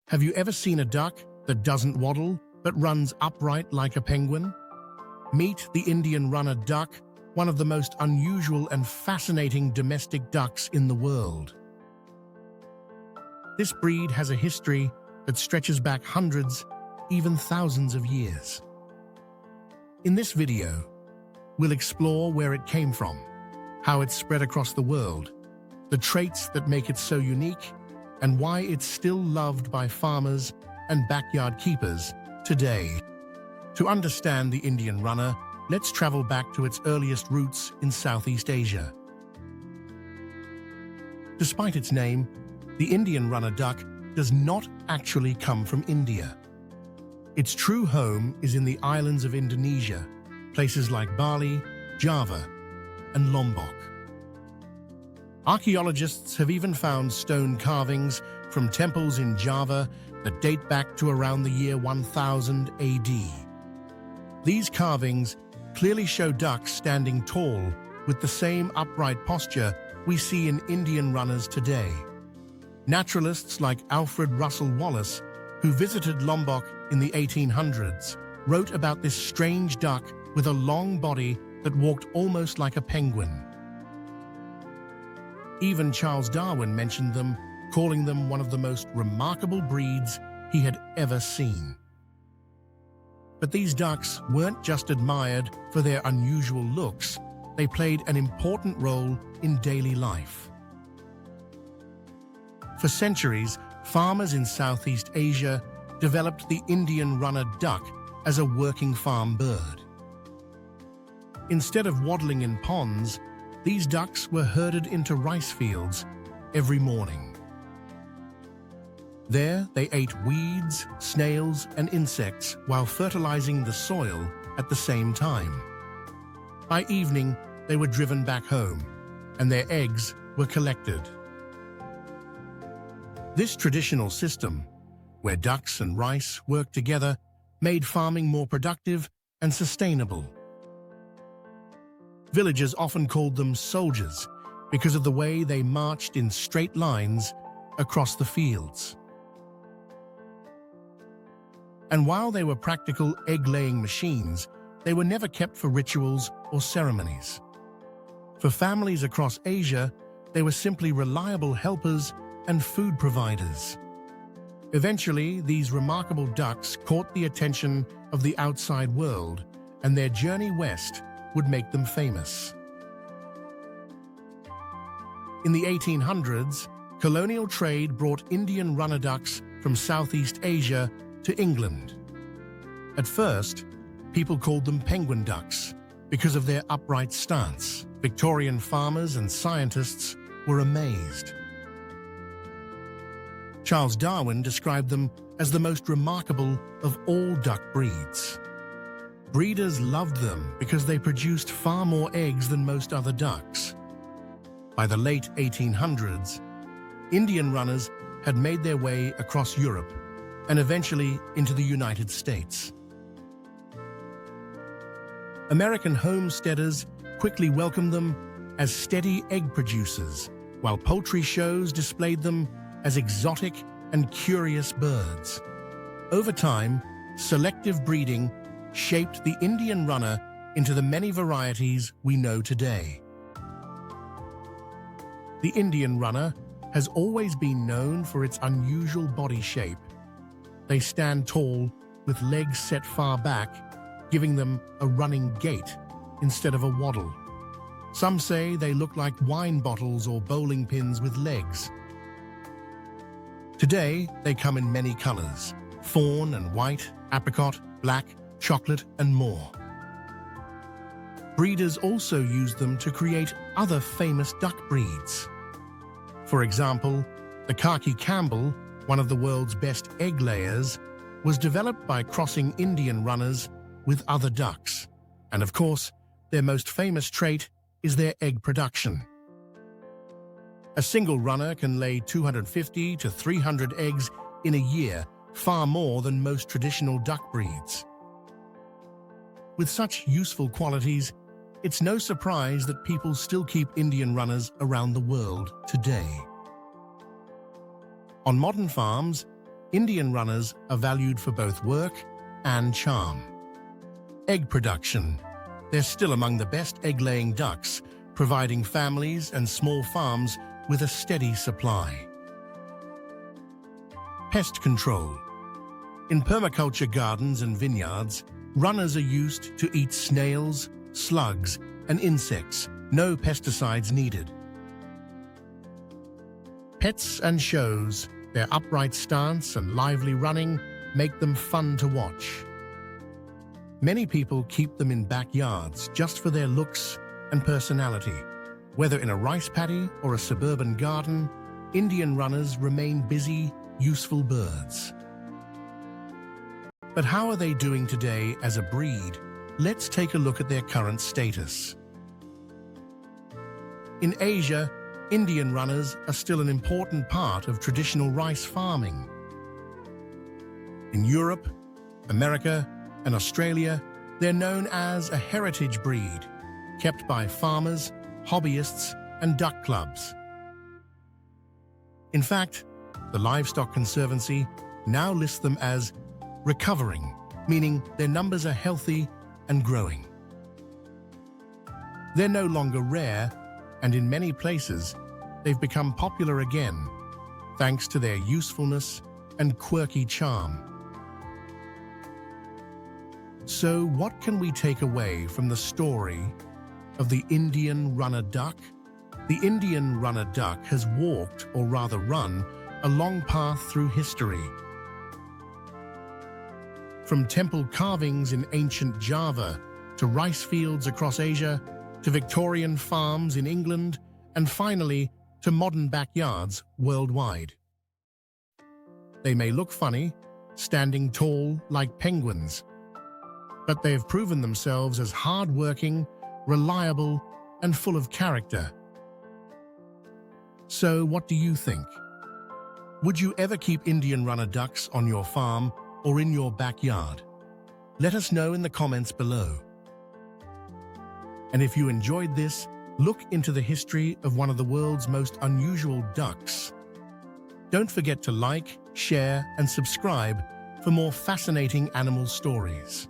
Have you ever seen a duck that doesn't waddle, but runs upright like a penguin? Meet the Indian runner duck, one of the most unusual and fascinating domestic ducks in the world. This breed has a history that stretches back hundreds, even thousands of years. In this video, we'll explore where it came from, how it spread across the world, the traits that make it so unique, and why it's still loved by farmers and backyard keepers today. To understand the Indian runner, let's travel back to its earliest roots in Southeast Asia. Despite its name, the Indian runner duck does not actually come from India. Its true home is in the islands of Indonesia, places like Bali, Java, and Lombok. Archaeologists have even found stone carvings from temples in Java that date back to around the year 1000 AD. These carvings clearly show ducks standing tall with the same upright posture we see in Indian runners today. Naturalists like Alfred Russel Wallace, who visited Lombok in the 1800s, wrote about this strange duck with a long body that walked almost like a penguin. Even Charles Darwin mentioned them, calling them one of the most remarkable breeds he had ever seen. But these ducks weren't just admired for their unusual looks, they played an important role in daily life. For centuries, farmers in Southeast Asia developed the Indian runner duck as a working farm bird. Instead of waddling in ponds, these ducks were herded into rice fields every morning. There, they ate weeds, snails, and insects while fertilizing the soil at the same time. By evening, they were driven back home, and their eggs were collected. This traditional system, where ducks and rice worked together, made farming more productive and sustainable. Villagers often called them soldiers because of the way they marched in straight lines across the fields. And while they were practical egg-laying machines, they were never kept for rituals or ceremonies. For families across Asia, they were simply reliable helpers and food providers. Eventually, these remarkable ducks caught the attention of the outside world, and their journey west would make them famous. In the 1800s, colonial trade brought Indian runner ducks from Southeast Asia to England. At first, people called them penguin ducks because of their upright stance. Victorian farmers and scientists were amazed. Charles Darwin described them as the most remarkable of all duck breeds. Breeders loved them because they produced far more eggs than most other ducks. By the late 1800s, Indian runners had made their way across Europe and eventually into the United States. American homesteaders quickly welcomed them as steady egg producers, while poultry shows displayed them as exotic and curious birds. Over time, selective breeding shaped the Indian runner into the many varieties we know today. The Indian runner has always been known for its unusual body shape. They stand tall with legs set far back, giving them a running gait instead of a waddle. Some say they look like wine bottles or bowling pins with legs. Today, they come in many colors: fawn and white, apricot, black, chocolate, and more. Breeders also use them to create other famous duck breeds. For example, the Khaki Campbell, one of the world's best egg layers, was developed by crossing Indian runners with other ducks. And of course, their most famous trait is their egg production. A single runner can lay 250 to 300 eggs in a year, far more than most traditional duck breeds. With such useful qualities, it's no surprise that people still keep Indian runners around the world today. On modern farms, Indian runners are valued for both work and charm. Egg production. They're still among the best egg-laying ducks, providing families and small farms with a steady supply. Pest control. In permaculture gardens and vineyards, runners are used to eat snails, slugs, and insects. No pesticides needed. Pets and shows. Their upright stance and lively running make them fun to watch. Many people keep them in backyards just for their looks and personality. Whether in a rice paddy or a suburban garden, Indian runners remain busy, useful birds. But how are they doing today as a breed? Let's take a look at their current status. In Asia, Indian runners are still an important part of traditional rice farming. In Europe, America, and Australia, they're known as a heritage breed, kept by farmers, hobbyists, and duck clubs. In fact, the Livestock Conservancy now lists them as recovering, meaning their numbers are healthy and growing. They're no longer rare, and in many places, they've become popular again, thanks to their usefulness and quirky charm. So what can we take away from the story of the Indian runner duck? The Indian runner duck has walked, or rather run, a long path through history. From temple carvings in ancient Java, to rice fields across Asia, to Victorian farms in England, and finally, to modern backyards worldwide. They may look funny, standing tall like penguins, but they have proven themselves as hard-working, reliable, and full of character. So what do you think? Would you ever keep Indian runner ducks on your farm or in your backyard? Let us know in the comments below. And if you enjoyed this, look into the history of one of the world's most unusual ducks. Don't forget to like, share, and subscribe for more fascinating animal stories.